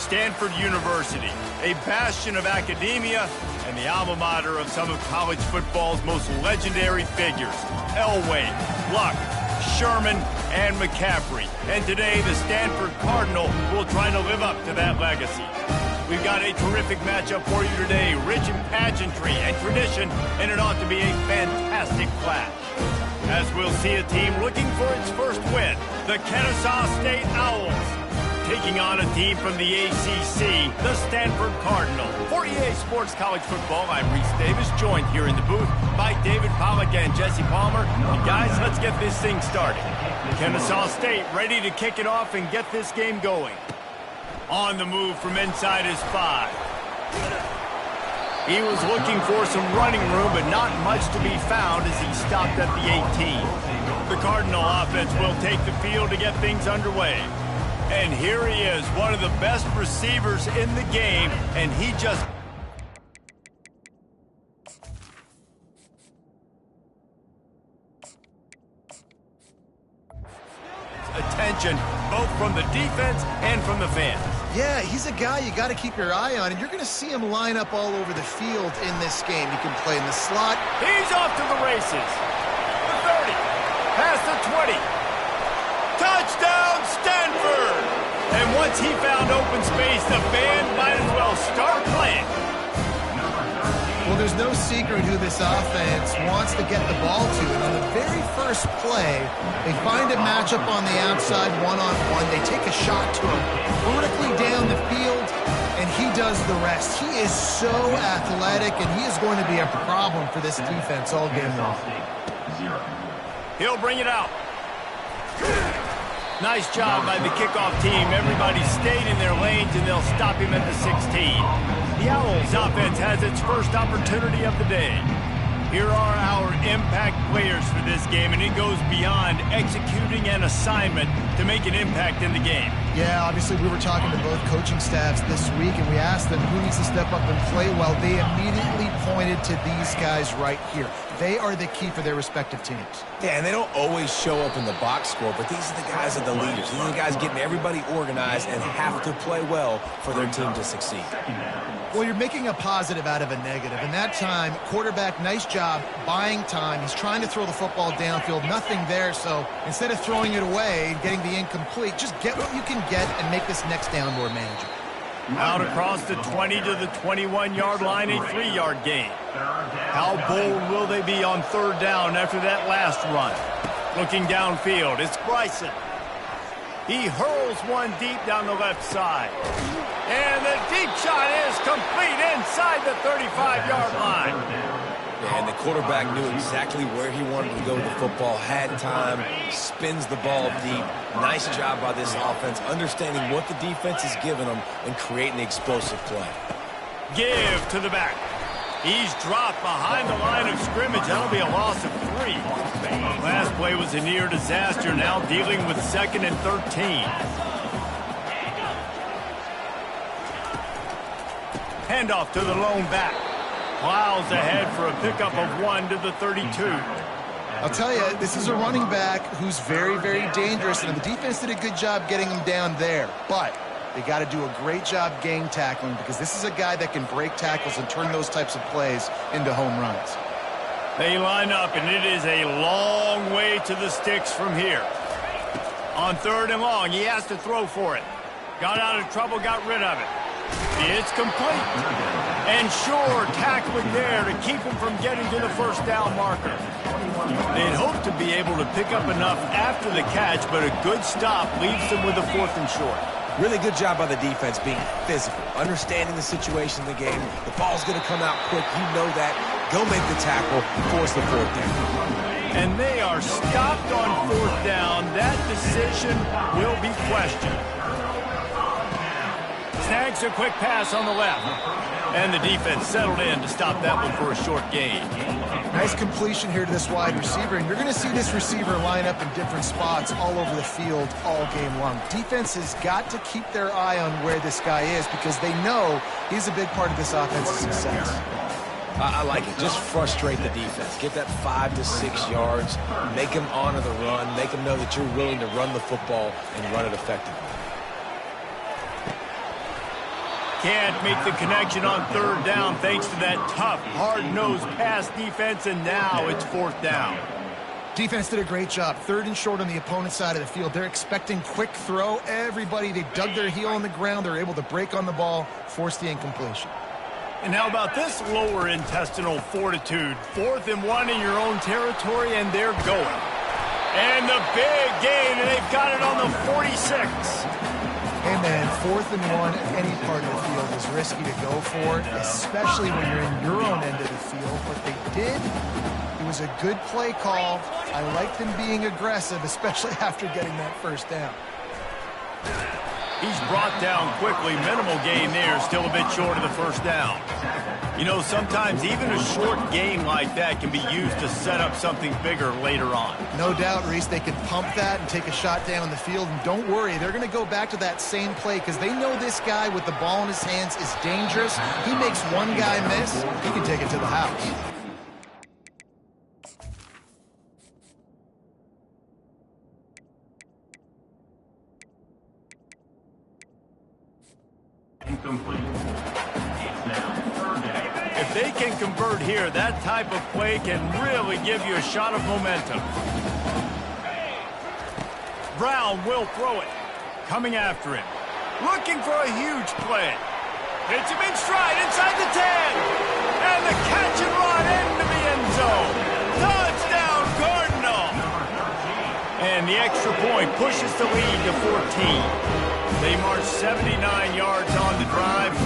Stanford University, a bastion of academia and the alma mater of some of college football's most legendary figures, Elway, Luck, Sherman, and McCaffrey. And today, the Stanford Cardinal will try to live up to that legacy. We've got a terrific matchup for you today, rich in pageantry and tradition, and it ought to be a fantastic clash. As we'll see a team looking for its first win, the Kennesaw State Owls, taking on a team from the ACC, the Stanford Cardinal. For EA Sports College Football, I'm Reese Davis, joined here in the booth by David Pollack and Jesse Palmer. And guys, let's get this thing started. Kennesaw State ready to kick it off and get this game going. On the move from inside his 5. He was looking for some running room, but not much to be found as he stopped at the 18. The Cardinal offense will take the field to get things underway. And here he is, one of the best receivers in the game, and he just... attention, both from the defense and from the fans. Yeah, he's a guy you got to keep your eye on, and you're going to see him line up all over the field in this game. He can play in the slot. He's off to the races. The 30, past the 20. Touchdown, Stanford! And once he found open space, the band might as well start playing. Well, there's no secret who this offense wants to get the ball to. And on the very first play, they find a matchup on the outside one-on-one. They take a shot to him vertically down the field, and he does the rest. He is so athletic, and he is going to be a problem for this defense all game long. He'll bring it out. Nice job by the kickoff team. Everybody stayed in their lanes, and they'll stop him at the 16. The Owls offense has its first opportunity of the day. Here are our impact players for this game, and it goes beyond executing an assignment to make an impact in the game. Yeah, obviously we were talking to both coaching staffs this week, and we asked them who needs to step up and play well. They immediately pointed to these guys right here. They are the key for their respective teams. Yeah, and they don't always show up in the box score, but these are the guys that are the leaders. These are the guys getting everybody organized and have to play well for their team to succeed. Well, you're making a positive out of a negative. And that time, quarterback, nice job buying time. He's trying to throw the football downfield. Nothing there, so instead of throwing it away and getting the incomplete, just get what you can get and make this next down more manageable. Out across the 20 to the 21-yard line, a 3-yard gain. How bold will they be on third down after that last run? Looking downfield, it's Bryson. He hurls one deep down the left side. And the deep shot is complete inside the 35-yard line. Yeah, and the quarterback knew exactly where he wanted to go with the football, had time, spins the ball deep. Nice job by this offense, understanding what the defense is giving them and creating the explosive play. Give to the back. He's dropped behind the line of scrimmage. That'll be a loss of 3. Last play was a near disaster, now dealing with 2nd and 13. Handoff to the lone back. Plows ahead for a pickup of 1 to the 32. I'll tell you, this is a running back who's very, very dangerous, and the defense did a good job getting him down there. But they got to do a great job game tackling, because this is a guy that can break tackles and turn those types of plays into home runs. They line up, and it is a long way to the sticks from here. On 3rd and long, he has to throw for it. Got out of trouble, got rid of it. It's complete. And sure, tackling there to keep him from getting to the first down marker. They'd hoped to be able to pick up enough after the catch, but a good stop leaves them with a 4th and short. Really good job by the defense being physical, understanding the situation in the game. The ball's going to come out quick. You know that. Go make the tackle, force the 4th down. And they are stopped on 4th down. That decision will be questioned. Snags a quick pass on the left. And the defense settled in to stop that one for a short gain. Nice completion here to this wide receiver, and you're going to see this receiver line up in different spots all over the field all game long. Defense has got to keep their eye on where this guy is, because they know he's a big part of this offense's success. I like it. Just frustrate the defense. Get that 5 to 6 yards. Make them honor the run. Make them know that you're willing to run the football and run it effectively. can't make the connection on third down thanks to that tough, hard-nosed pass defense, and now it's fourth down. Defense did a great job. Third and short on the opponent's side of the field. They're expecting quick throw. Everybody, they dug their heel on the ground. They're able to break on the ball, force the incompletion. And how about this lower intestinal fortitude? 4th and 1 in your own territory, and they're going. And the big gain, and they've got it on the 46. Hey, man, 4th and 1 at any part of the field is risky to go for, especially when you're in your own end of the field. But they did. It was a good play call. I like them being aggressive, especially after getting that first down. He's brought down quickly. Minimal gain there, still a bit short of the first down. You know, sometimes even a short gain like that can be used to set up something bigger later on. No doubt, Reese, they can pump that and take a shot down the field. And don't worry, they're going to go back to that same play because they know this guy with the ball in his hands is dangerous. He makes one guy miss, he can take it to the house. If they can convert here, that type of play can really give you a shot of momentum. Brown will throw it. Coming after him. Looking for a huge play. Hits him in stride inside the 10. And the catch and run into the end zone. Touchdown, Cardinal. And the extra point pushes the lead to 14. They march 79 yards on the drive,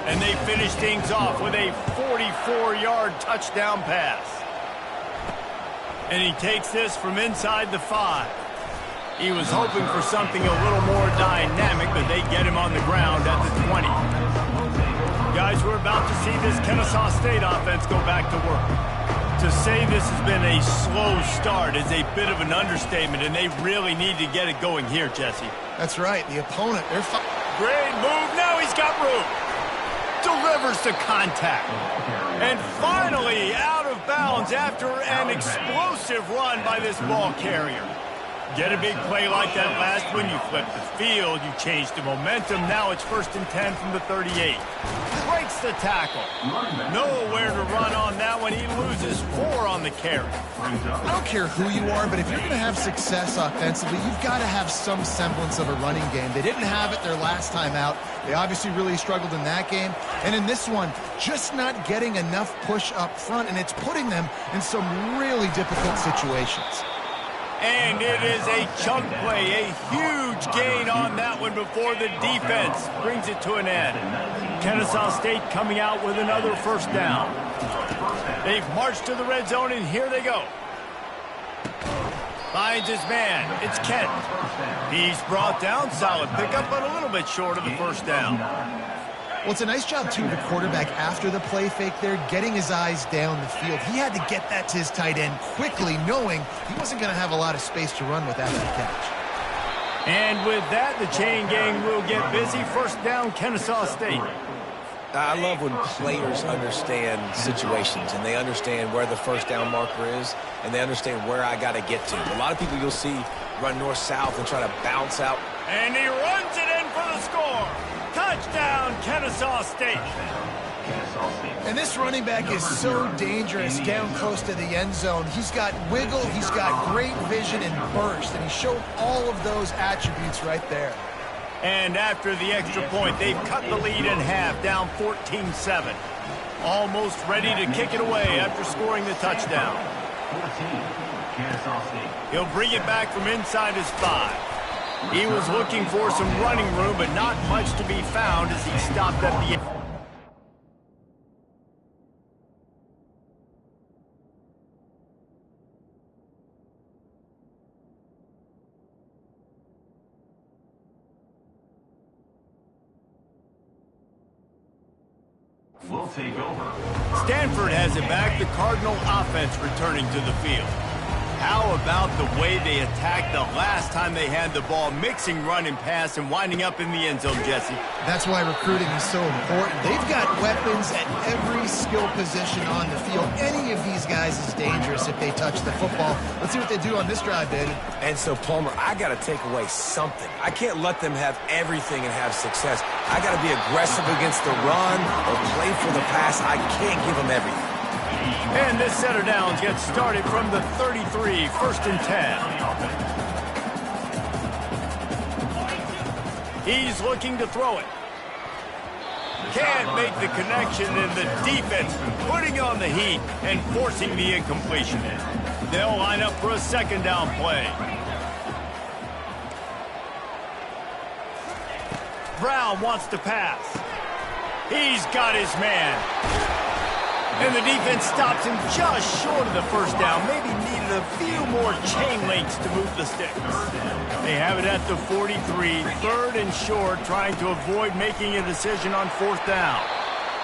and they finish things off with a 44-yard touchdown pass. And he takes this from inside the 5. He was hoping for something a little more dynamic, but they get him on the ground at the 20. Guys, we're about to see this Kennesaw State offense go back to work. To say this has been a slow start is a bit of an understatement, and they really need to get it going here, Jesse. That's right. The opponent, they're great move. Now he's got room. Delivers the contact. And finally out of bounds after an explosive run by this ball carrier. Get a big play like that last one, you flip the field, you change the momentum. Now it's 1st and 10 from the 38. Breaks the tackle. Nowhere to run on that one. He loses 4 on the carry. I don't care who you are, but if you're going to have success offensively, you've got to have some semblance of a running game. They didn't have it their last time out. They obviously really struggled in that game. And in this one, just not getting enough push up front, and it's putting them in some really difficult situations. And it is a chunk play, a huge gain on that one before the defense brings it to an end. Kennesaw State coming out with another first down. They've marched to the red zone, and here they go. Finds his man. It's Kent. He's brought down. Solid pickup, but a little bit short of the first down. Well, it's a nice job, too, the quarterback after the play fake there, getting his eyes down the field. He had to get that to his tight end quickly, knowing he wasn't going to have a lot of space to run with after the catch. And with that, the chain gang will get busy. First down, Kennesaw State. I love when players understand situations, and they understand where the first down marker is, and they understand where I got to get to. A lot of people you'll see run north-south and try to bounce out. And he runs it in for the score. Touchdown, Kennesaw State. And this running back is so dangerous down close to the end zone. He's got wiggle, he's got great vision and burst, and he showed all of those attributes right there. And after the extra point, they've cut the lead in half, down 14-7. Almost ready to kick it away after scoring the touchdown. He'll bring it back from inside his 5. He was looking for some running room, but not much to be found as he stopped at the end. We'll take over. Stanford has it back. The Cardinal offense returning to the field. How about the way they attacked the last time they had the ball, mixing run and pass and winding up in the end zone, Jesse? That's why recruiting is so important. They've got weapons at every skill position on the field. Any of these guys is dangerous if they touch the football. Let's see what they do on this drive, David. And so, Palmer, I got to take away something. I can't let them have everything and have success. I got to be aggressive against the run or play for the pass. I can't give them everything. And this set of downs gets started from the 33, 1st and 10. He's looking to throw it. Can't make the connection, and the defense putting on the heat and forcing the incompletion. They'll line up for a 2nd down play. Brown wants to pass. He's got his man. And the defense stops him just short of the 1st down. Maybe needed a few more chain links to move the sticks. They have it at the 43, 3rd and short, trying to avoid making a decision on 4th down.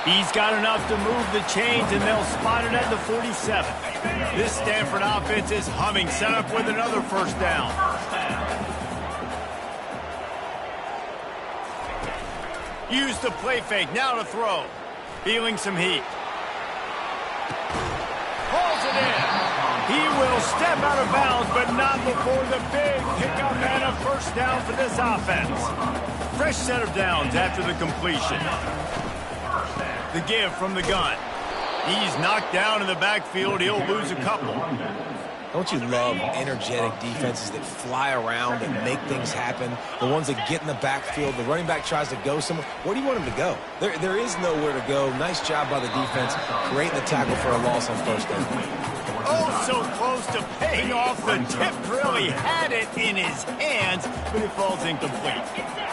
He's got enough to move the chains, and they'll spot it at the 47. This Stanford offense is humming, set up with another 1st down. Use the play fake, now to throw. Feeling some heat. Pulls it in. He will step out of bounds, but not before the big pickup and a 1st down for this offense. Fresh set of downs after the completion. The give from the gun. He's knocked down in the backfield. He'll lose a couple. Don't you love energetic defenses that fly around and make things happen? The ones that get in the backfield, the running back tries to go somewhere. Where do you want him to go? There is nowhere to go. Nice job by the defense, creating the tackle for a loss on 1st down. Oh, so close to paying off. The tip really had it in his hands, but it falls incomplete.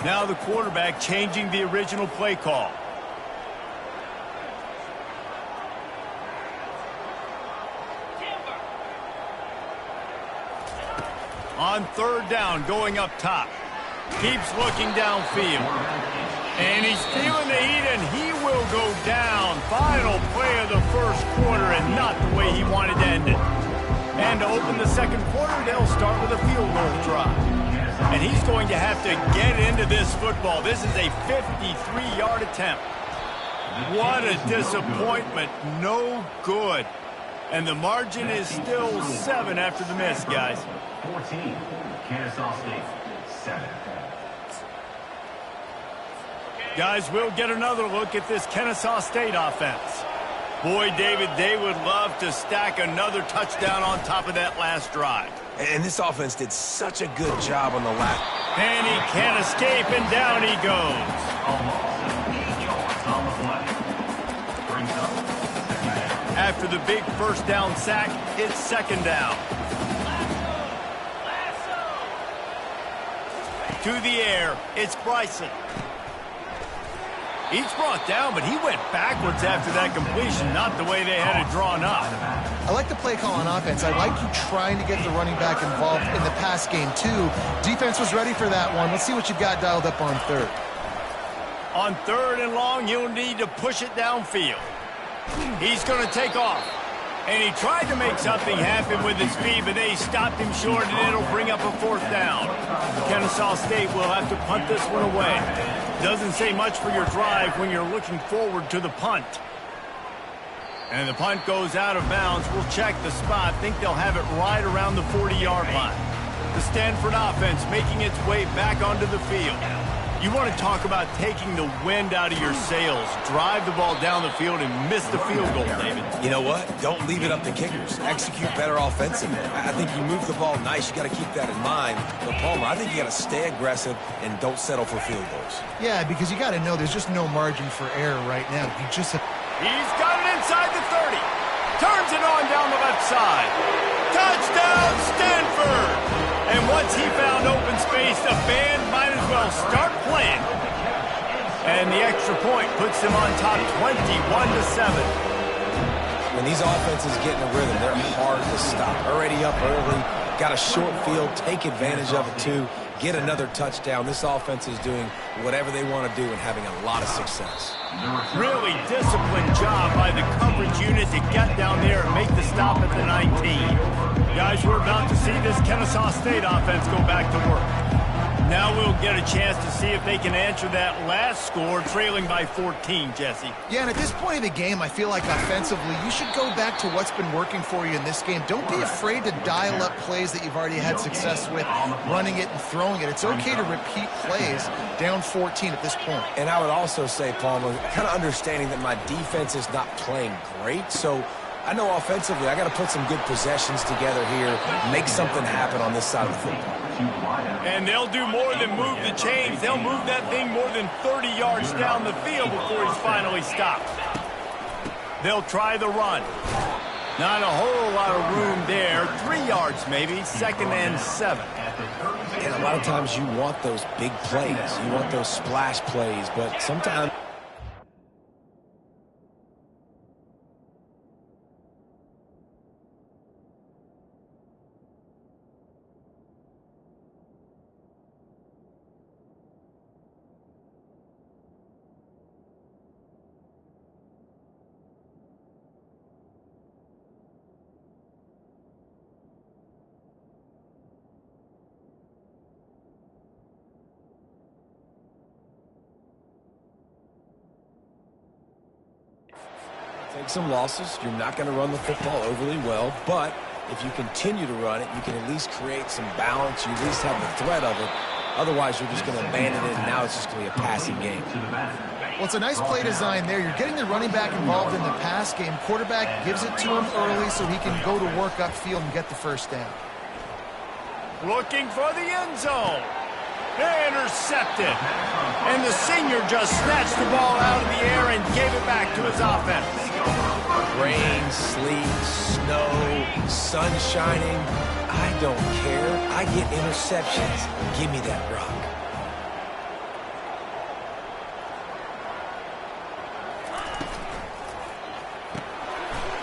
Now the quarterback changing the original play call. On 3rd down, going up top. Keeps looking downfield. And he's feeling the heat, and he will go down. Final play of the 1st quarter, and not the way he wanted to end it. And to open the 2nd quarter, they'll start with a field goal drive. And he's going to have to get into this football. This is a 53-yard attempt. What a disappointment. No good. And the margin is still 7 after the miss, guys. 14, Kennesaw State, 7. Guys, we'll get another look at this Kennesaw State offense. Boy, David, they would love to stack another touchdown on top of that last drive. And this offense did such a good job on the last. And he can't escape, and down he goes. After the big 1st down sack, it's 2nd down. To the air, it's Bryson. He's brought down, but he went backwards after that completion, not the way they had it drawn up. I like the play call on offense. I like you trying to get the running back involved in the pass game, too. Defense was ready for that one. Let's see what you've got dialed up on 3rd. On 3rd and long, you'll need to push it downfield. He's going to take off. And he tried to make something happen with his feet, but they stopped him short, and it'll bring up a 4th down. Kennesaw State will have to punt this one away. Doesn't say much for your drive when you're looking forward to the punt. And the punt goes out of bounds. We'll check the spot. Think they'll have it right around the 40-yard line. The Stanford offense making its way back onto the field. You want to talk about taking the wind out of your sails. Drive the ball down the field and miss the field goal, David. You know what? Don't leave it up to kickers. Execute better offensively. I think you move the ball nice. You got to keep that in mind. But, Palmer, I think you got to stay aggressive and don't settle for field goals. Yeah, because you got to know there's just no margin for error right now. He's got it inside the 30. Turns it on down the left side. Touchdown, Stanford! And once he found open space, the band might as well start playing. And the extra point puts them on top 21-7. When these offenses get in a rhythm, they're hard to stop. Already up early, got a short field, take advantage of it too, get another touchdown. This offense is doing whatever they want to do and having a lot of success. Really disciplined job by the coverage unit to get down there and make the stop at the 19. Guys, we're about to see this Kennesaw State offense go back to work. Now we'll get a chance to see if they can answer that last score, trailing by 14, Jesse. Yeah, and at this point of the game, I feel like offensively, you should go back to what's been working for you in this game. Don't be afraid to dial up plays that you've already had success with, running it and throwing it. It's okay to repeat plays down 14 at this point. And I would also say, Palmer, kind of understanding that my defense is not playing great, so I know offensively I got to put some good possessions together here, make something happen on this side of the football. And they'll do more than move the chains. They'll move that thing more than 30 yards down the field before he's finally stopped. They'll try the run. Not a whole lot of room there. 3 yards maybe, 2nd and 7. And a lot of times you want those big plays. You want those splash plays, but sometimes... Take some losses. You're not going to run the football overly well, but if you continue to run it, you can at least create some balance. You at least have the threat of it. Otherwise, you're just going to abandon it, and now it's just going to be a passing game. Well, it's a nice play design there. You're getting the running back involved in the pass game. Quarterback gives it to him early so he can go to work upfield and get the first down. Looking for the end zone. Intercepted. And the senior just snatched the ball out of the air and gave it back to his offense. Rain, sleet, snow, sun shining. I don't care. I get interceptions. Give me that rock.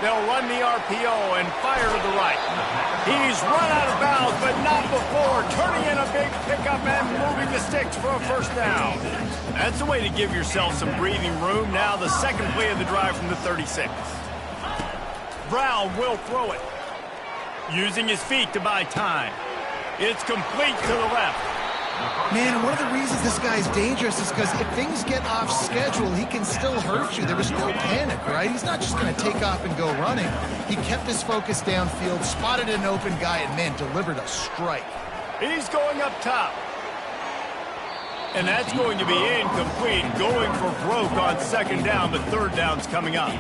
They'll run the RPO and fire to the right. He's run out of bounds, but not before turning in a big pickup and moving the sticks for a first down. That's the way to give yourself some breathing room. Now the second play of the drive from the 36. Brown will throw it, using his feet to buy time. It's complete to the left. Man, one of the reasons this guy's dangerous is because if things get off schedule, he can still hurt you. There was no panic, right? He's not just going to take off and go running. He kept his focus downfield, spotted an open guy, and, man, delivered a strike. He's going up top. And that's going to be incomplete, going for broke on second down, but third down's coming up.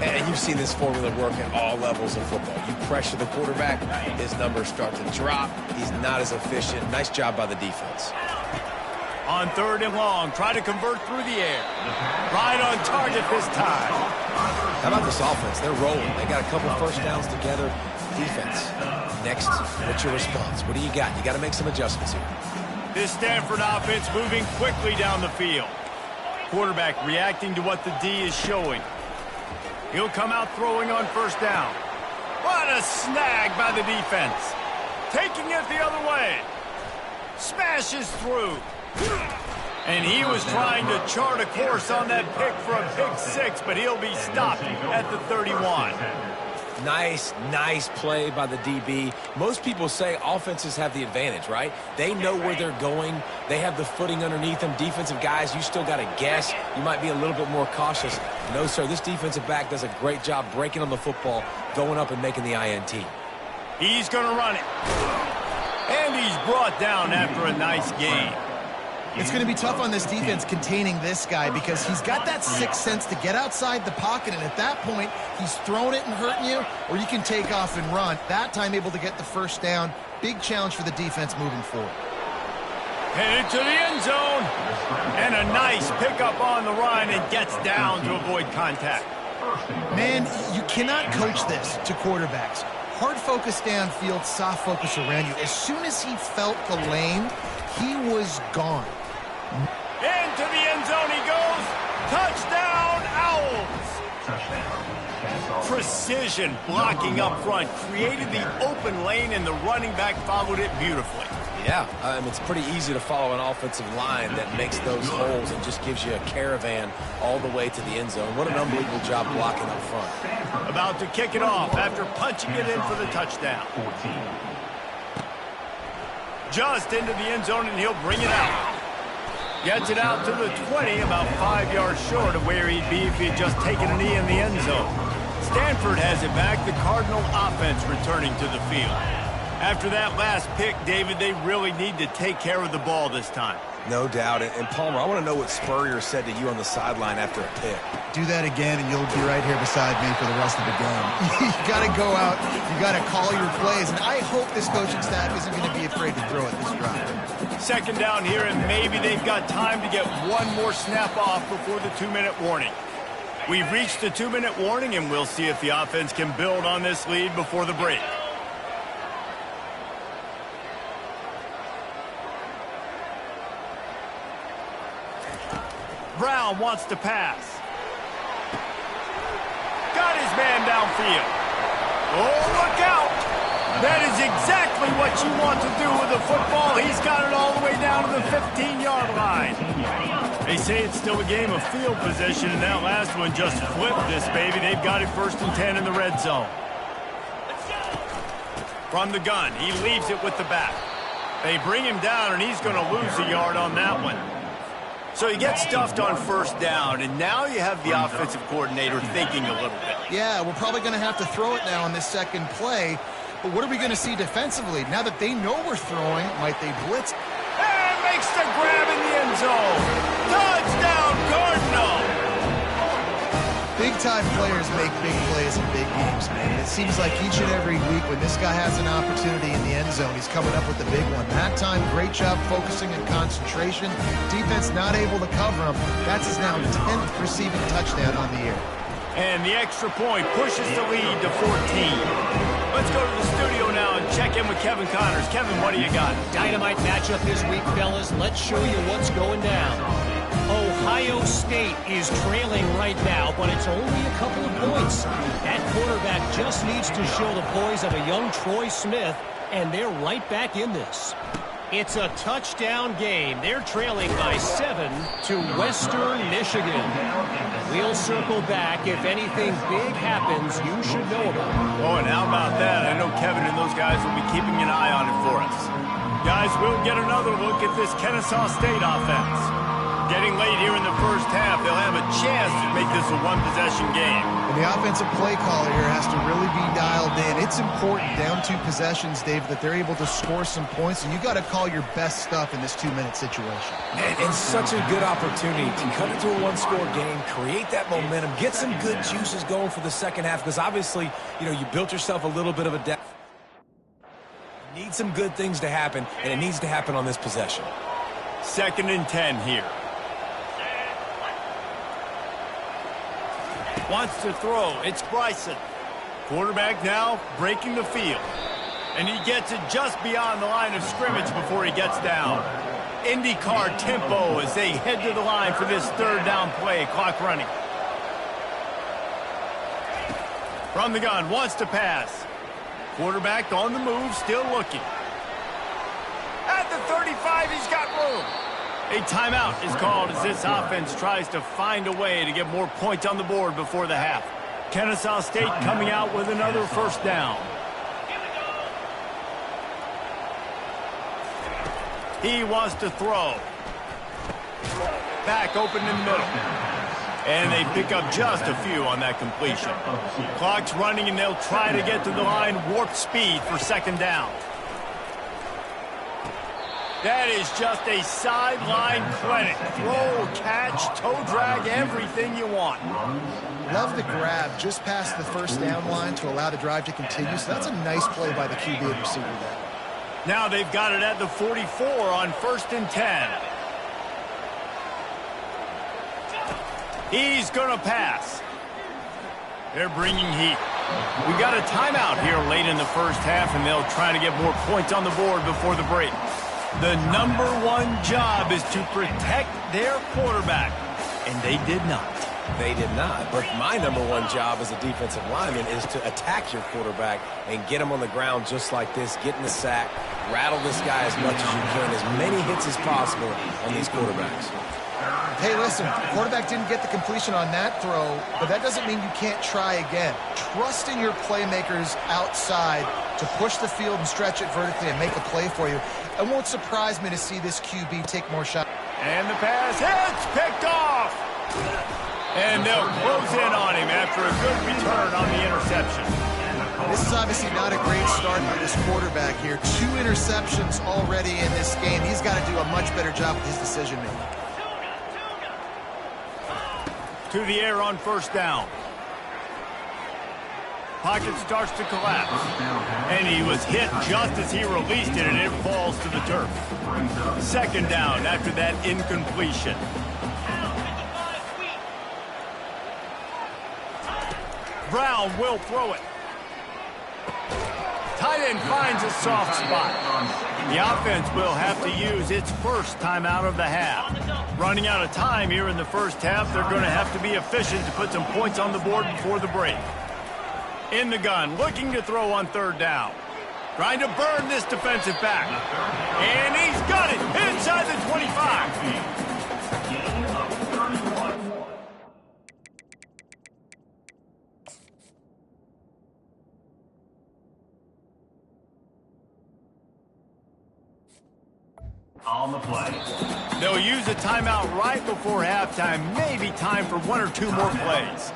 And you've seen this formula work at all levels of football. You pressure the quarterback, his numbers start to drop. He's not as efficient. Nice job by the defense. On 3rd and long, try to convert through the air. Right on target this time. How about this offense? They're rolling. They got a couple first downs together. Defense. Next, what's your response? What do you got? You got to make some adjustments here. This Stanford offense moving quickly down the field. Quarterback reacting to what the D is showing. He'll come out throwing on first down. What a snag by the defense. Taking it the other way. Smashes through. And he was trying to chart a course on that pick for a pick six, but he'll be stopped at the 31. Nice play by the DB. Most people say offenses have the advantage, right? They know where they're going. They have the footing underneath them. Defensive guys, you still got to guess. You might be a little bit more cautious. No, sir, this defensive back does a great job breaking on the football, going up and making the INT. He's going to run it. And he's brought down after a nice gain. It's going to be tough on this defense containing this guy because he's got that sixth sense to get outside the pocket, and at that point, he's throwing it and hurting you, or you can take off and run. That time able to get the first down. Big challenge for the defense moving forward. Headed to the end zone. And a nice pickup on the run and gets down to avoid contact. Man, you cannot coach this to quarterbacks. Hard focus downfield, soft focus around you. As soon as he felt the lane, he was gone. Into the end zone he goes. Touchdown, Owls. Precision blocking up front created the open lane, and the running back followed it beautifully. Yeah, it's pretty easy to follow an offensive line that makes those holes and just gives you a caravan all the way to the end zone. What an unbelievable job blocking up front. About to kick it off after punching it in for the touchdown. Just into the end zone, and he'll bring it out. Gets it out to the 20, about 5 yards short of where he'd be if he had just taken a knee in the end zone. Stanford has it back, the Cardinal offense returning to the field. After that last pick, David, they really need to take care of the ball this time. No doubt. And Palmer, I want to know what Spurrier said to you on the sideline after a pick. Do that again, and you'll be right here beside me for the rest of the game. You got to go out. You got to call your plays, and I hope this coaching staff isn't going to be afraid to throw it this drive. Second down here, and maybe they've got time to get one more snap off before the 2-minute warning. We've reached the 2-minute warning, and we'll see if the offense can build on this lead before the break. Brown wants to pass. Got his man downfield. Oh, look out! That is exactly what you want to do with a football. He's got it all the way down to the 15-yard line. They say it's still a game of field position, and that last one just flipped this baby. They've got it 1st and 10 in the red zone. From the gun, he leaves it with the back. They bring him down, and he's going to lose a yard on that one. So he gets stuffed on 1st down, and now you have the offensive coordinator thinking a little bit. Yeah, we're probably going to have to throw it now on this second play. But what are we going to see defensively? Now that they know we're throwing, might they blitz? And makes the grab in the end zone. Touchdown, Cardinal! Big-time players make big plays in big games, man. It seems like each and every week when this guy has an opportunity in the end zone, he's coming up with the big one. That time, great job focusing and concentration. Defense not able to cover him. That's his now 10th receiving touchdown on the year. And the extra point pushes the lead to 14. Let's go to the studio now and check in with Kevin Connors. Kevin, what do you got? Dynamite matchup this week, fellas. Let's show you what's going down. Ohio State is trailing right now, but it's only a couple of points. That quarterback just needs to show the poise of a young Troy Smith, and they're right back in this. It's a touchdown game. They're trailing by 7 to Western Michigan. We'll circle back. If anything big happens, you should know about it. Oh, and how about that? I know Kevin and those guys will be keeping an eye on it for us. Guys, we'll get another look at this Kennesaw State offense. Getting late here in the first half, they'll have a chance to make this a one-possession game. And the offensive play caller here has to really be dialed in. It's important down 2 possessions, Dave, that they're able to score some points, and you got to call your best stuff in this 2-minute situation. And such a good opportunity to cut it to a one-score game, create that momentum, get some good juices going for the second half, because obviously, you built yourself a little bit of a depth. You need some good things to happen, and it needs to happen on this possession. 2nd and 10 here. Wants to throw. It's Bryson. Quarterback now breaking the field. And he gets it just beyond the line of scrimmage before he gets down. IndyCar tempo as they head to the line for this 3rd down play. Clock running. From the gun, wants to pass. Quarterback on the move, still looking. At the 35, he's got room. A timeout is called as this offense tries to find a way to get more points on the board before the half. Kennesaw State coming out with another 1st down. He wants to throw. Back open in the middle. And they pick up just a few on that completion. Clock's running, and they'll try to get to the line warp speed for 2nd down. That is just a sideline clinic. Throw, catch, toe drag, everything you want. Love the grab just past the 1st down line to allow the drive to continue. So that's a nice play by the QB and receiver there. Now they've got it at the 44 on 1st and 10. He's going to pass. They're bringing heat. We got a timeout here late in the first half, and they'll try to get more points on the board before the break. The number 1 job is to protect their quarterback, and they did not. They did not. But my number 1 job as a defensive lineman is to attack your quarterback and get him on the ground just like this, getting the sack, Rattle this guy as much as you can, as many hits as possible on these quarterbacks. Hey, listen, the quarterback didn't get the completion on that throw, but that doesn't mean you can't try again. Trust in your playmakers outside to push the field and stretch it vertically and make a play for you. It won't surprise me to see this QB take more shots. And the pass hits, picked off. And they'll close in on him after a good return on the interception. This is obviously not a great start for this quarterback here. 2 interceptions already in this game. He's got to do a much better job with his decision-making. To the air on first down. Pocket starts to collapse. And he was hit just as he released it, and it falls to the turf. Second down after that incompletion. Brown will throw it. Tight end finds a soft spot. The offense will have to use its first timeout of the half. Running out of time here in the first half, they're going to have to be efficient to put some points on the board before the break. In the gun, looking to throw on third down. Trying to burn this defensive back. And he's got it inside the 25. On the play. They'll use a timeout right before halftime. Maybe time for 1 or 2 more plays.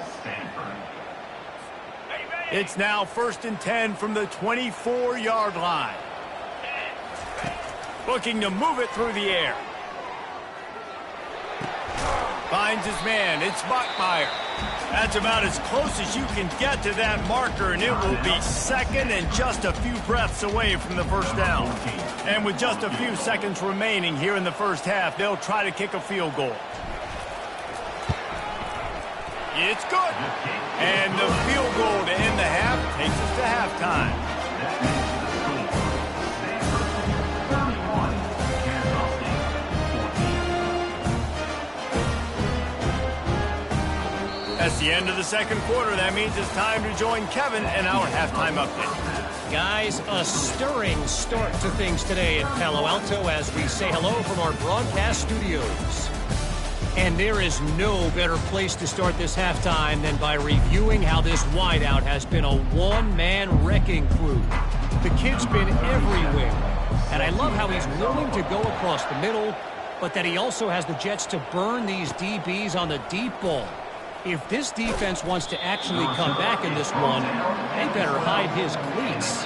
It's now 1st and 10 from the 24-yard line. Looking to move it through the air. Finds his man. It's Bachmeier. That's about as close as you can get to that marker, and it will be second and just a few breaths away from the first down. And with just a few seconds remaining here in the first half, they'll try to kick a field goal. It's good. And the field goal to end the half takes us to halftime. That's the end of the second quarter. That means it's time to join Kevin and our halftime update. Guys, a stirring start to things today in Palo Alto as we say hello from our broadcast studios. And there is no better place to start this halftime than by reviewing how this wideout has been a one-man wrecking crew. The kid's been everywhere. And I love how he's willing to go across the middle, but that he also has the jets to burn these DBs on the deep ball. If this defense wants to actually come back in this one, they better hide his cleats.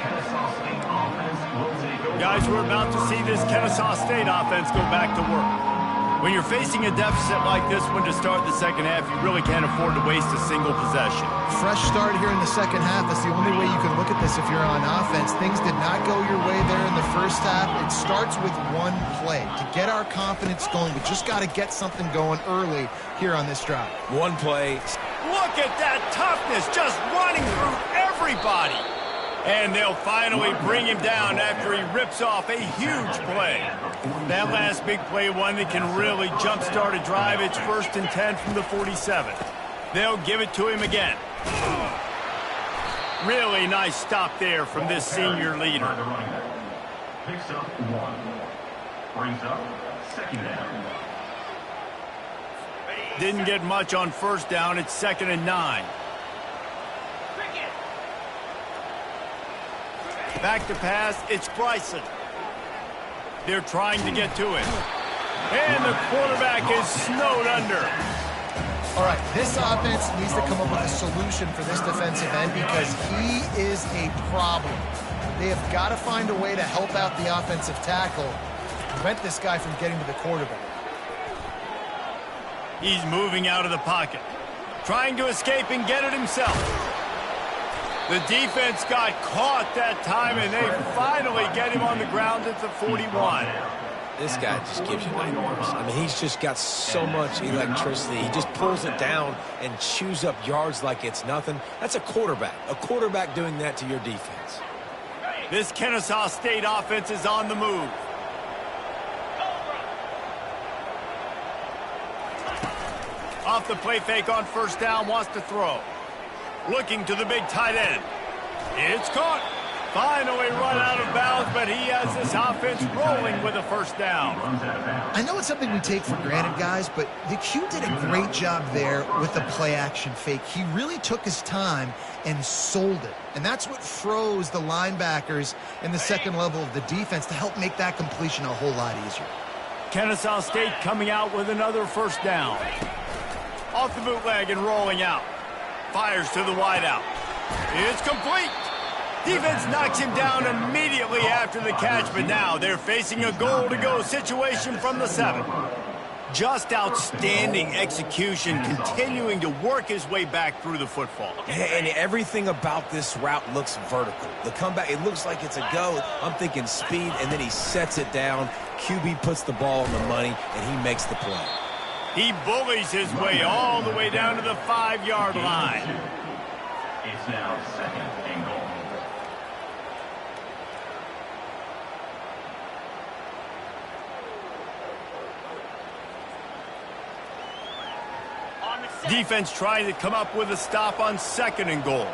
Guys, we're about to see this Kennesaw State offense go back to work. When you're facing a deficit like this one to start the second half, you really can't afford to waste a single possession. Fresh start here in the second half. That's the only way you can look at this if you're on offense. Things did not go your way there in the first half. It starts with one play. To get our confidence going, we just got to get something going early here on this drive. One play. Look at that toughness, just running through everybody. And they'll finally bring him down after he rips off a huge play. That last big play, one that can really jumpstart a drive. It's 1st and 10 from the 47. They'll give it to him again. Really nice stop there from this senior leader. Picks up 1. Brings up 2nd down. Didn't get much on first down. It's 2nd and 9. Back to pass, it's Bryson. They're trying to get to it. And the quarterback is snowed under. All right, this offense needs to come up with a solution for this defensive end because he is a problem. They have got to find a way to help out the offensive tackle, prevent this guy from getting to the quarterback. He's moving out of the pocket, trying to escape and get it himself. The defense got caught that time, and they finally get him on the ground at the 41. This guy just gives you nightmares. I mean, he's just got so much electricity. He just pulls it down and chews up yards like it's nothing. That's a quarterback doing that to your defense. This Kennesaw State offense is on the move. Off the play fake on first down, wants to throw. Looking to the big tight end. It's caught. Finally run out of bounds, but he has this offense rolling with a first down. I know it's something we take for granted, guys, but the Q did a great job there with the play-action fake. He really took his time and sold it. And that's what froze the linebackers in the second level of the defense to help make that completion a whole lot easier. Kennesaw State coming out with another first down. Off the bootleg and rolling out. Fires to the wideout. It's complete. Defense knocks him down immediately after the catch, but now they're facing a goal-to-go situation from the 7. Just outstanding execution, continuing to work his way back through the football. And everything about this route looks vertical. The comeback, it looks like it's a go. I'm thinking speed, and then he sets it down. QB puts the ball on the money, and he makes the play. He bullies his way all the way down to the 5-yard line. It's now 2nd and goal. Defense trying to come up with a stop on 2nd and goal.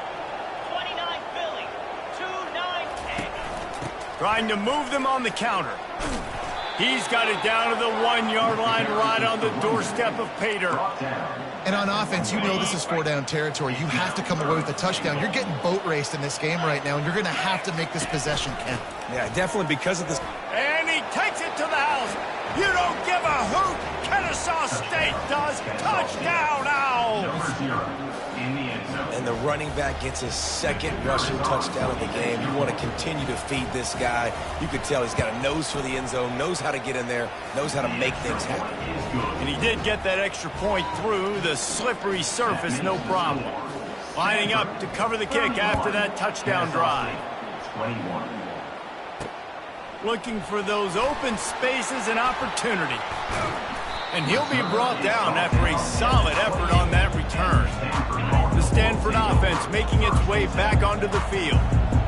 29 Philly, 2-9. Trying to move them on the counter. He's got it down to the 1-yard line right on the doorstep of Pater. And on offense, you know this is 4-down territory. You have to come away with a touchdown. You're getting boat raced in this game right now, and you're going to have to make this possession count. Yeah, definitely because of this. And he takes it to the house. You don't give a hoot. Kennesaw State does. Touchdown, Owls. Number 0 in the end zone. And the running back gets his 2nd rushing touchdown of the game. You want to continue to feed this guy. You could tell he's got a nose for the end zone, knows how to get in there, knows how to make things happen. And he did get that extra point through the slippery surface, no problem. Lining up to cover the kick after that touchdown drive. 21. Looking for those open spaces and opportunity. And he'll be brought down after a solid effort on that return. The Stanford offense making its way back onto the field.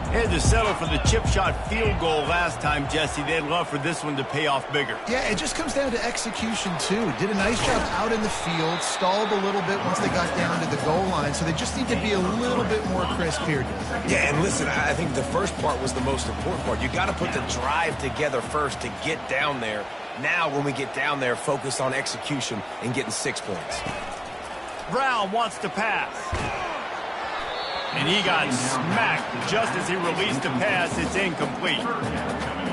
They had to settle for the chip shot field goal last time, Jesse. They'd love for this one to pay off bigger. Yeah, it just comes down to execution, too. Did a nice job out in the field, stalled a little bit once they got down to the goal line, so they just need to be a little bit more crisp here. Yeah, and listen, I think the first part was the most important part. You got to put the drive together first to get down there. Now, when we get down there, focus on execution and getting 6 points. Brown wants to pass. And he got smacked just as he released the pass. It's incomplete.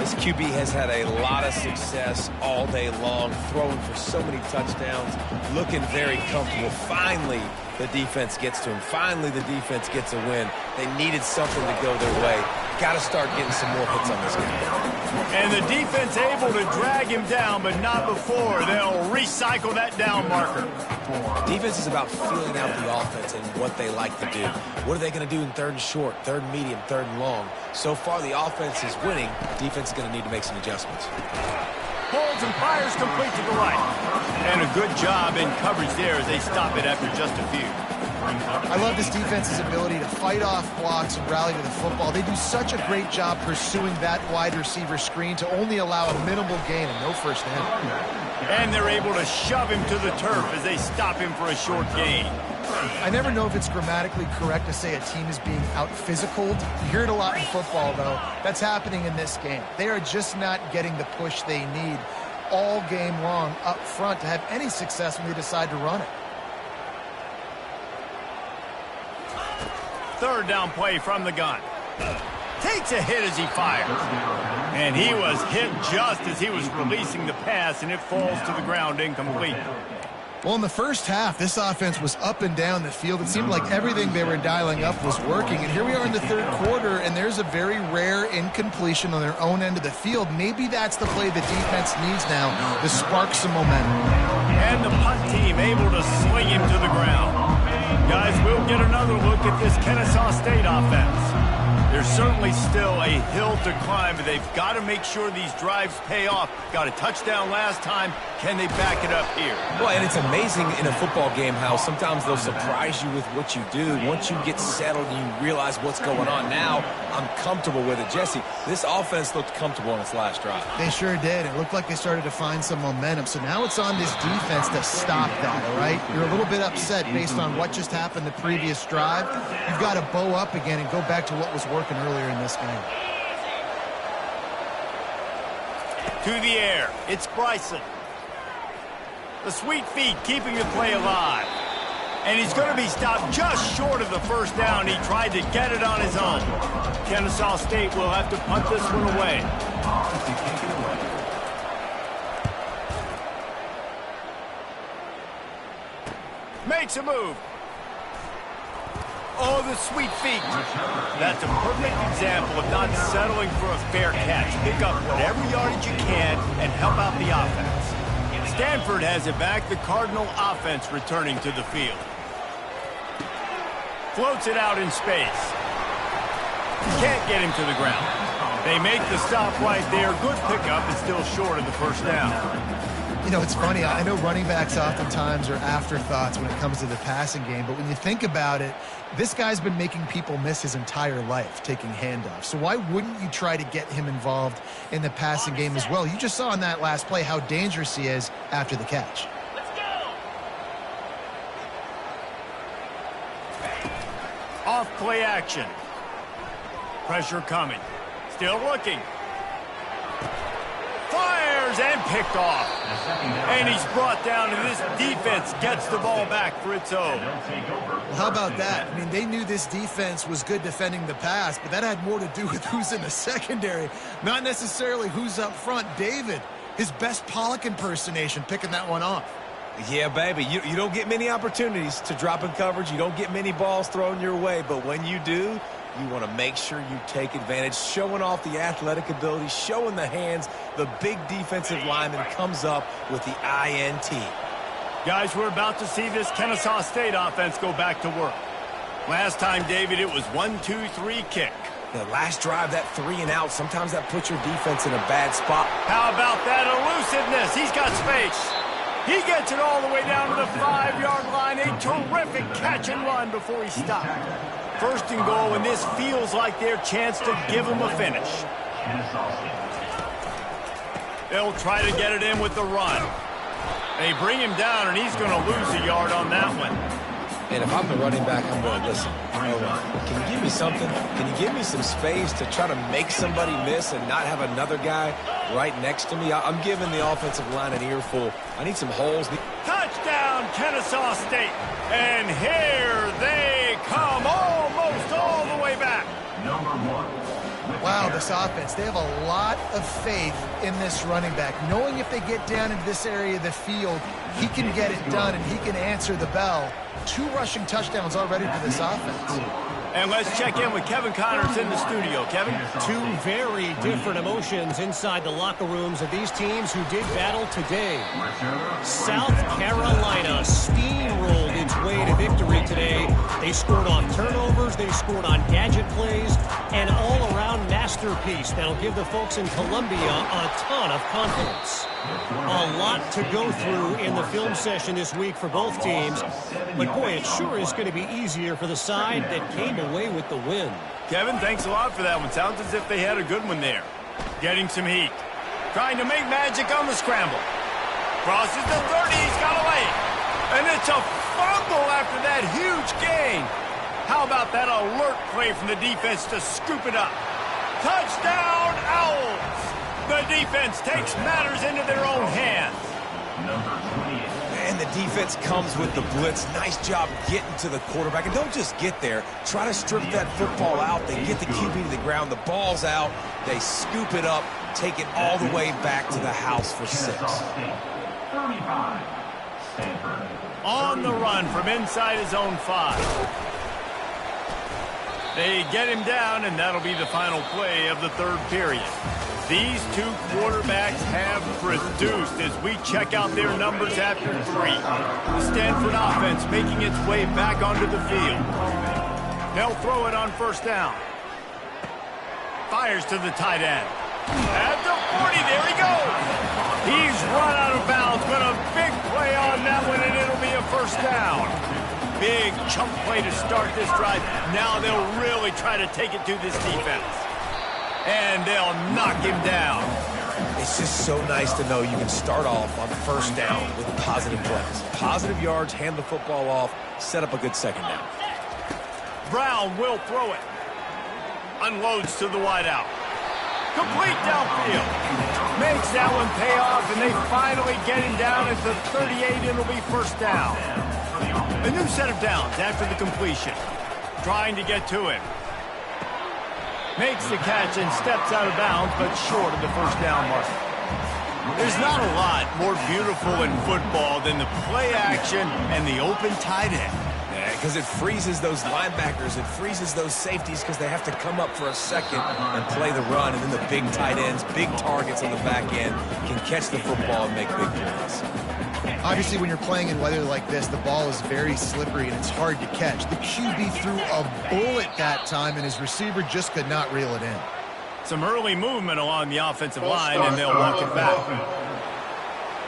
This QB has had a lot of success all day long, throwing for so many touchdowns, looking very comfortable. Finally, the defense gets to him. Finally, the defense gets a win. They needed something to go their way. Got to start getting some more hits on this guy. And the defense able to drag him down, but not before. They'll recycle that down marker. Defense is about feeling out the offense and what they like to do. What are they going to do in 3rd and short, 3rd and medium, 3rd and long? So far, the offense is winning. Defense is going to need to make some adjustments. Holds and fires complete to the right. And a good job in coverage there as they stop it after just a few. I love this defense's ability to fight off blocks and rally to the football. They do such a great job pursuing that wide receiver screen to only allow a minimal gain and no first down. And they're able to shove him to the turf as they stop him for a short gain. I never know if it's grammatically correct to say a team is being out-physicaled. You hear it a lot in football, though. That's happening in this game. They are just not getting the push they need all game long up front to have any success when they decide to run it. 3rd down play from the gun. Takes a hit as he fires. And he was hit just as he was releasing the pass, and it falls to the ground incomplete. Well, in the first half, this offense was up and down the field. It seemed like everything they were dialing up was working. And here we are in the 3rd quarter, and there's a very rare incompletion on their own end of the field. Maybe that's the play the defense needs now to spark some momentum. And the punt team able to sling him to the ground. Guys, we'll get another look at this Kennesaw State offense. There's certainly still a hill to climb, but they've got to make sure these drives pay off. Got a touchdown last time. Can they back it up here? Well, and it's amazing in a football game how sometimes they'll surprise you with what you do. Once you get settled and you realize what's going on, now I'm comfortable with it. Jesse, this offense looked comfortable on its last drive. They sure did. It looked like they started to find some momentum. So now it's on this defense to stop that, all right? You're a little bit upset based on what just happened the previous drive. You've got to bow up again and go back to what was working working earlier in this game. To the air, it's Bryson. The sweet feet keeping the play alive. And he's going to be stopped just short of the first down. He tried to get it on his own. Kennesaw State will have to punt this one away. Makes a move. Oh, the sweet feet. That's a perfect example of not settling for a fair catch. Pick up whatever yardage you can and help out the offense. Stanford has it back. The Cardinal offense returning to the field. Floats it out in space. Can't get him to the ground. They make the stop right there. Good pickup and still short of the first down. You know, it's funny. I know running backs oftentimes are afterthoughts when it comes to the passing game, but when you think about it, this guy's been making people miss his entire life taking handoffs. So why wouldn't you try to get him involved in the passing game as well? You just saw in that last play how dangerous he is after the catch. Off play action. Pressure coming. Still looking. Fires and picked off. And he's brought down, and this defense gets the ball back for its own. Well, how about that? I mean, they knew this defense was good defending the pass, but that had more to do with who's in the secondary, not necessarily who's up front. David, his best Pollock impersonation, picking that one off. Yeah, baby, you don't get many opportunities to drop in coverage. You don't get many balls thrown your way, but when you do, you want to make sure you take advantage, showing off the athletic ability, showing the hands. The big defensive lineman comes up with the INT. Guys, we're about to see this Kennesaw State offense go back to work. Last time, David, it was 1-2-3 kick. The last drive, that 3 and out, sometimes that puts your defense in a bad spot. How about that elusiveness? He's got space. He gets it all the way down to the 5-yard line. A terrific catch and run before he stopped. First and goal, and this feels like their chance to give him a finish. They'll try to get it in with the run. They bring him down, and he's going to lose a yard on that one. And if I'm the running back, I'm going to listen. Can you give me something? Can you give me some space to try to make somebody miss and not have another guy right next to me? I'm giving the offensive line an earful. I need some holes. Touchdown, Kennesaw State. And here they come, almost all the way back. Wow, this offense, they have a lot of faith in this running back, knowing if they get down into this area of the field, he can get it done and he can answer the bell. 2 rushing touchdowns already for this offense. And let's check in with Kevin Connors in the studio. Kevin? 2 very different emotions inside the locker rooms of these teams who did battle today. South Carolina steamrolled its way to victory today. They scored on turnovers, they scored on gadget plays, an all-around masterpiece that'll give the folks in Columbia a ton of confidence. A lot to go through in the film session this week for both teams. But boy, it sure is going to be easier for the side that came away with the win. Kevin, thanks a lot for that one. Sounds as if they had a good one there. Getting some heat. Trying to make magic on the scramble. Crosses the 30, he's got away. And it's a fumble after that huge gain. How about that alert play from the defense to scoop it up? Touchdown, Owls! The defense takes matters into their own hands. And the defense comes with the blitz. Nice job getting to the quarterback. And don't just get there. Try to strip that football out. They get the QB to the ground. The ball's out. They scoop it up, take it all the way back to the house for 6. On the run from inside his own 5. They get him down, and that'll be the final play of the 3rd period. These 2 quarterbacks have produced as we check out their numbers after 3. The Stanford offense making its way back onto the field. They'll throw it on first down. Fires to the tight end. At the 40, there he goes. He's run out of bounds, but a big play on that one, and it'll be a first down. Big chunk play to start this drive. Now they'll really try to take it to this defense. And they'll knock him down. It's just so nice to know you can start off on first down with positive plays. Positive yards, hand the football off, set up a good second down. Brown will throw it. Unloads to the wideout. Complete downfield. Makes that one pay off, and they finally get him down at the 38, and it'll be first down. A new set of downs after the completion. Trying to get to him. Makes the catch and steps out of bounds, but short of the first down mark. There's not a lot more beautiful in football than the play action and the open tight end. Yeah, because it freezes those linebackers. It freezes those safeties because they have to come up for a second and play the run. And then the big tight ends, big targets on the back end can catch the football and make big plays. Obviously, when you're playing in weather like this, the ball is very slippery and it's hard to catch. The QB threw a bullet that time, and his receiver just could not reel it in. Some early movement along the offensive line, and they'll walk it back.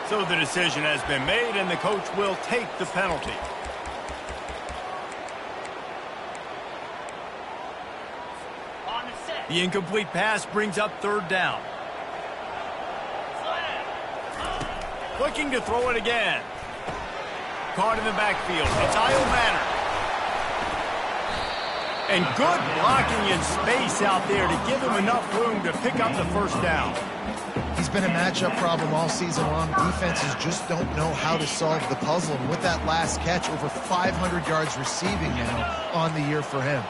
So the decision has been made, and the coach will take the penalty. The incomplete pass brings up third down. Looking to throw it again. Caught in the backfield. It's Io Manor. And good blocking in space out there to give him enough room to pick up the first down. He's been a matchup problem all season long. Defenses just don't know how to solve the puzzle. And with that last catch, over 500 yards receiving now on the year for him.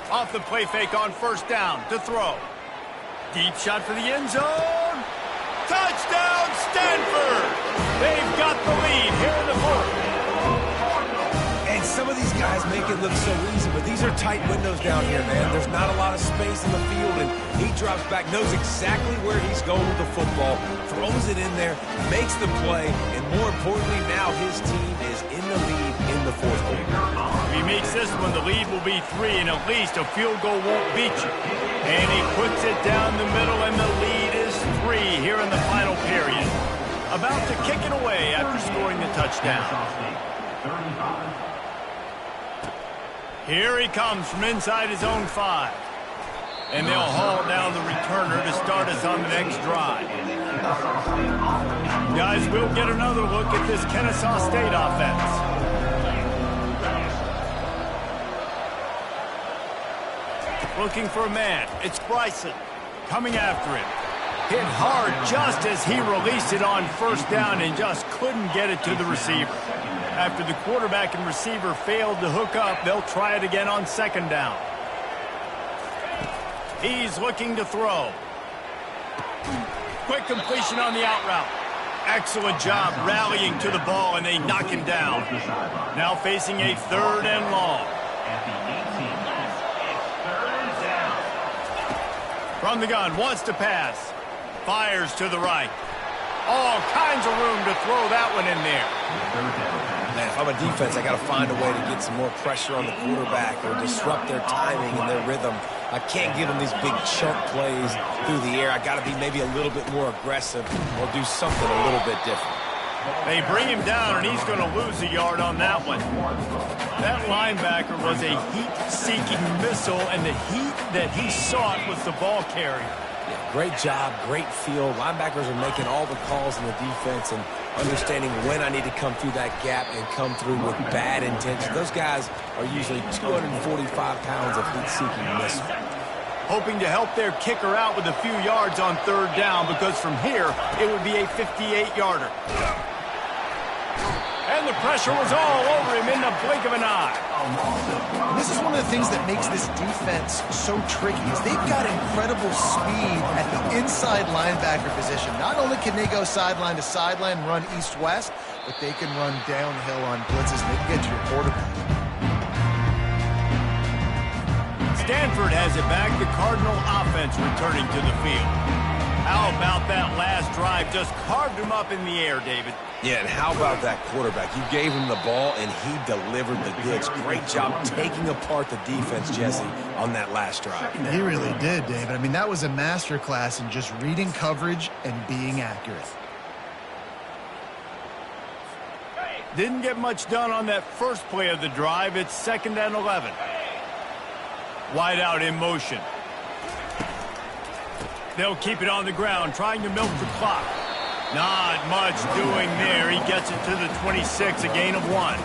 Off the play fake on first down to throw. Deep shot for the end zone. Touchdown, Stanford! They've got the lead here in the fourth. And some of these guys make it look so easy, but these are tight windows down here, man. There's not a lot of space in the field, and he drops back, knows exactly where he's going with the football, throws it in there, makes the play, and more importantly, now his team is in the lead in the fourth quarter. If he makes this one, the lead will be 3, and at least a field goal won't beat you. And he puts it down the middle, and the lead is 3 here in the final period. About to kick it away after scoring the touchdown. Here he comes from inside his own 5. And they'll haul down the returner to start us on the next drive. Guys, we'll get another look at this Kennesaw State offense. Looking for a man. It's Bryson coming after him. Hit hard just as he released it on first down and just couldn't get it to the receiver. After the quarterback and receiver failed to hook up, they'll try it again on second down. He's looking to throw. Quick completion on the out route. Excellent job rallying to the ball, and they knock him down. Now facing a third and long. From the gun, wants to pass. Fires to the right. All kinds of room to throw that one in there. Man, if I'm a defense, I got to find a way to get some more pressure on the quarterback or disrupt their timing and their rhythm. I can't give them these big chunk plays through the air. I got to be maybe a little bit more aggressive or do something a little bit different. They bring him down, and he's going to lose a yard on that one. That linebacker was a heat-seeking missile, and the heat that he sought was the ball carrier. Yeah, great job, great feel. Linebackers are making all the calls in the defense and understanding when I need to come through that gap and come through with bad intention. Those guys are usually 245 pounds of heat-seeking missile. Hoping to help their kicker out with a few yards on third down, because from here, it would be a 58-yarder. And the pressure was all over him in the blink of an eye. And this is one of the things that makes this defense so tricky is they've got incredible speed at the inside linebacker position. Not only can they go sideline to sideline, run east-west, but they can run downhill on blitzes and they can get to your quarterback. Stanford has it back. The Cardinal offense returning to the field. How about that last drive? Just carved him up in the air, David. Yeah, and how about that quarterback? You gave him the ball, and he delivered the goods. Great job taking apart the defense, Jesse, on that last drive. He really did, David. I mean, that was a masterclass in just reading coverage and being accurate. Didn't get much done on that first play of the drive. It's 2nd and 11. Wide out in motion. They'll keep it on the ground, trying to milk the clock. Not much doing there. He gets it to the 26, a gain of 1.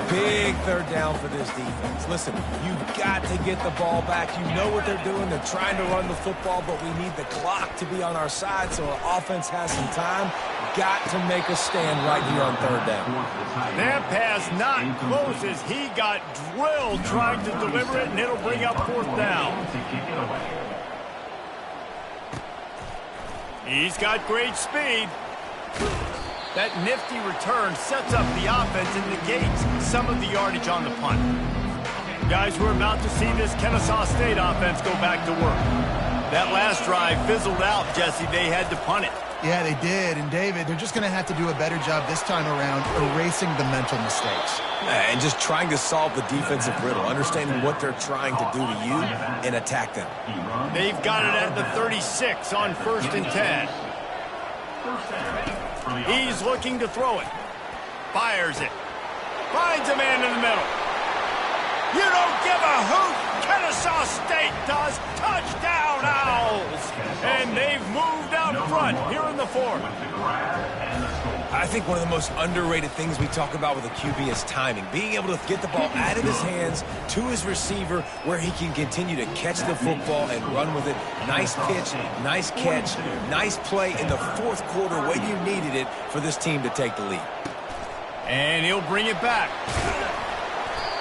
Big third down for this defense. Listen, you've got to get the ball back. You know what they're doing. They're trying to run the football, but we need the clock to be on our side so our offense has some time. Got to make a stand right here on third down. That pass not close as he got drilled trying to deliver it, and it'll bring up fourth down. He's got great speed. That nifty return sets up the offense and negates some of the yardage on the punt. Guys, we're about to see this Kennesaw State offense go back to work. That last drive fizzled out, Jesse. They had to punt it. Yeah, they did. And, David, they're just going to have to do a better job this time around erasing the mental mistakes. And just trying to solve the defensive riddle, understanding what they're trying to do to you and attack them. They've got it at the 36 on 1st and 10. He's looking to throw it. Fires it. Finds a man in the middle. You don't give a hoot. Kennesaw State does. Touchdown, Owls. And they've moved out front here in the fourth. I think one of the most underrated things we talk about with a QB is timing. Being able to get the ball out of his hands to his receiver where he can continue to catch the football and run with it. Nice pitch, nice catch, nice play in the fourth quarter when you needed it for this team to take the lead. And he'll bring it back.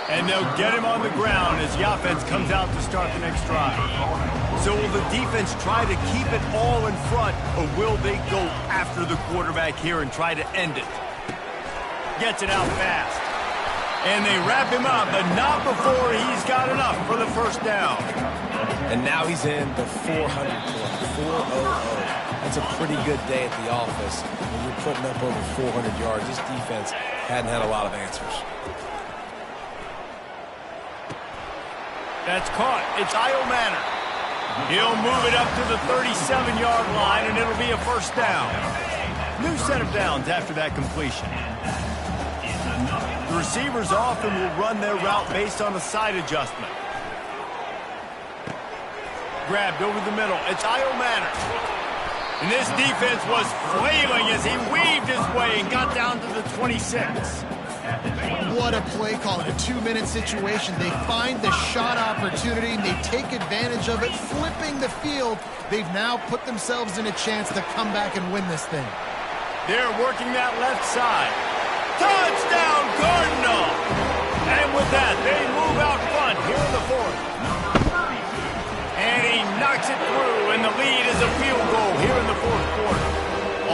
And they'll get him on the ground as the offense comes out to start the next drive. So will the defense try to keep it all in front, or will they go after the quarterback here and try to end it? Gets it out fast. And they wrap him up, but not before he's got enough for the first down. And now he's in the 400 club, 400. That's a pretty good day at the office when you're putting up over 400 yards. This defense hadn't had a lot of answers. That's caught. It's Io Manor. He'll move it up to the 37-yard line, and it'll be a first down. New set of downs after that completion. The receivers often will run their route based on a side adjustment. Grabbed over the middle. It's Io Manor. And this defense was flailing as he weaved his way and got down to the 26. What a play call in a 2-minute situation. They find the shot opportunity, and they take advantage of it, flipping the field. They've now put themselves in a chance to come back and win this thing. They're working that left side. Touchdown, Cardinal! And with that, they move out front here in the fourth. And he knocks it through, and the lead is a field goal here in the fourth quarter.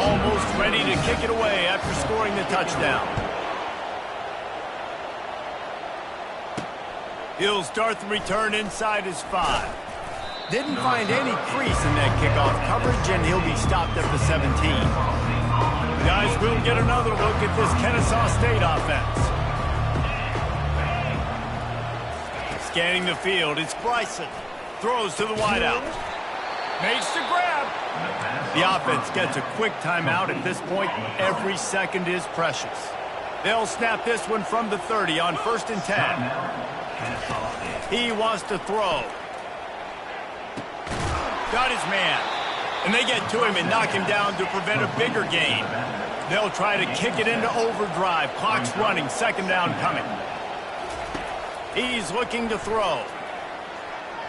Almost ready to kick it away after scoring the touchdown. He'll start the return inside his 5. Didn't find any crease in that kickoff coverage, and he'll be stopped at the 17. Guys, we'll get another look at this Kennesaw State offense. Scanning the field, it's Bryson. Throws to the wideout. Makes the grab. The offense gets a quick timeout at this point. Every second is precious. They'll snap this one from the 30 on 1st and 10. He wants to throw. Got his man. And they get to him and knock him down to prevent a bigger gain. They'll try to kick it into overdrive. Clock's running. Second down coming. He's looking to throw.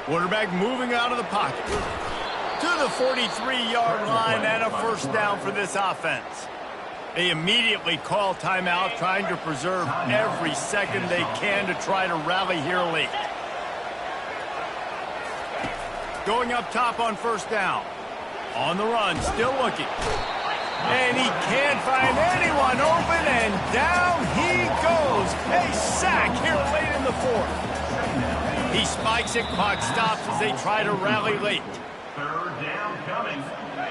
Quarterback moving out of the pocket. To the 43-yard line and a first down for this offense. They immediately call timeout, trying to preserve every second they can to try to rally here late. Going up top on first down. On the run, still looking. And he can't find anyone open, and down he goes. A sack here late in the fourth. He spikes it, clock stops as they try to rally late. Third down coming.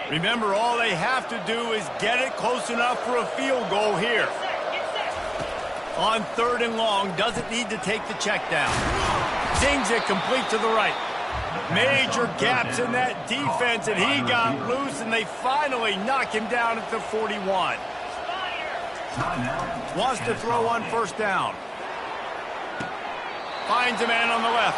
Remember, all they have to do is get it close enough for a field goal here. On 3rd and long, doesn't need to take the check down. Sings it complete to the right. Major gaps in that defense, and he got loose, and they finally knock him down at the 41. Wants to throw on first down. Finds a man on the left.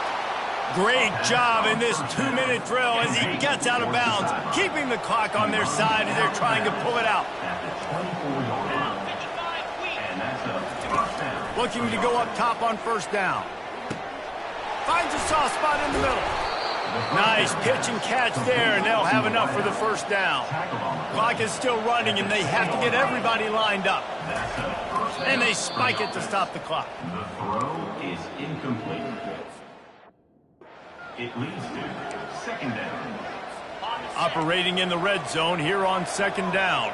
Great job in this 2-minute drill as he gets out of bounds, keeping the clock on their side as they're trying to pull it out. And that's a first down. Looking to go up top on first down. Finds a soft spot in the middle. Nice pitch and catch there, and they'll have enough for the first down. Clock is still running, and they have to get everybody lined up. And they spike it to stop the clock. The throw is incomplete. It leads to second down. Operating in the red zone here on second down.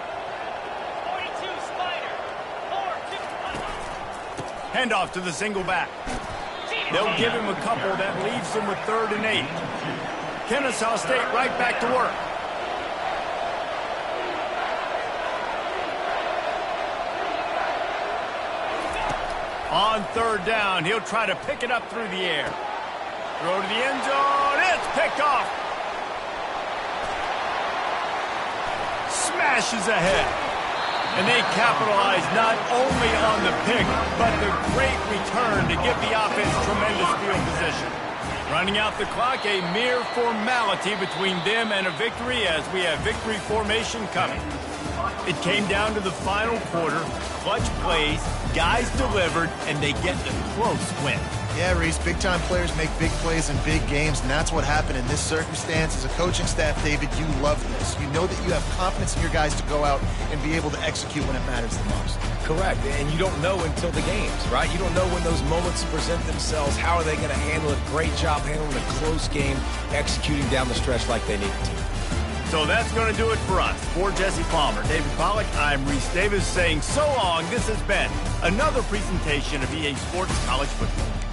Handoff to the single back. They'll give him a couple that leaves them with 3rd and 8. Kennesaw State right back to work. On 3rd down, he'll try to pick it up through the air. Throw to the end zone. It's picked off. Smashes ahead. And they capitalize not only on the pick, but the great return to give the offense tremendous field position. Running out the clock, a mere formality between them and a victory as we have victory formation coming. It came down to the final quarter, clutch plays, guys delivered, and they get the close win. Yeah, Reese, big-time players make big plays in big games, and that's what happened in this circumstance. As a coaching staff, David, you love this. You know that you have confidence in your guys to go out and be able to execute when it matters the most. Correct, and you don't know until the games, right? You don't know when those moments present themselves. How are they going to handle it? Great job handling a close game, executing down the stretch like they needed to. So that's going to do it for us. For Jesse Palmer, David Pollack, I'm Reese Davis saying so long. This has been another presentation of EA Sports College Football.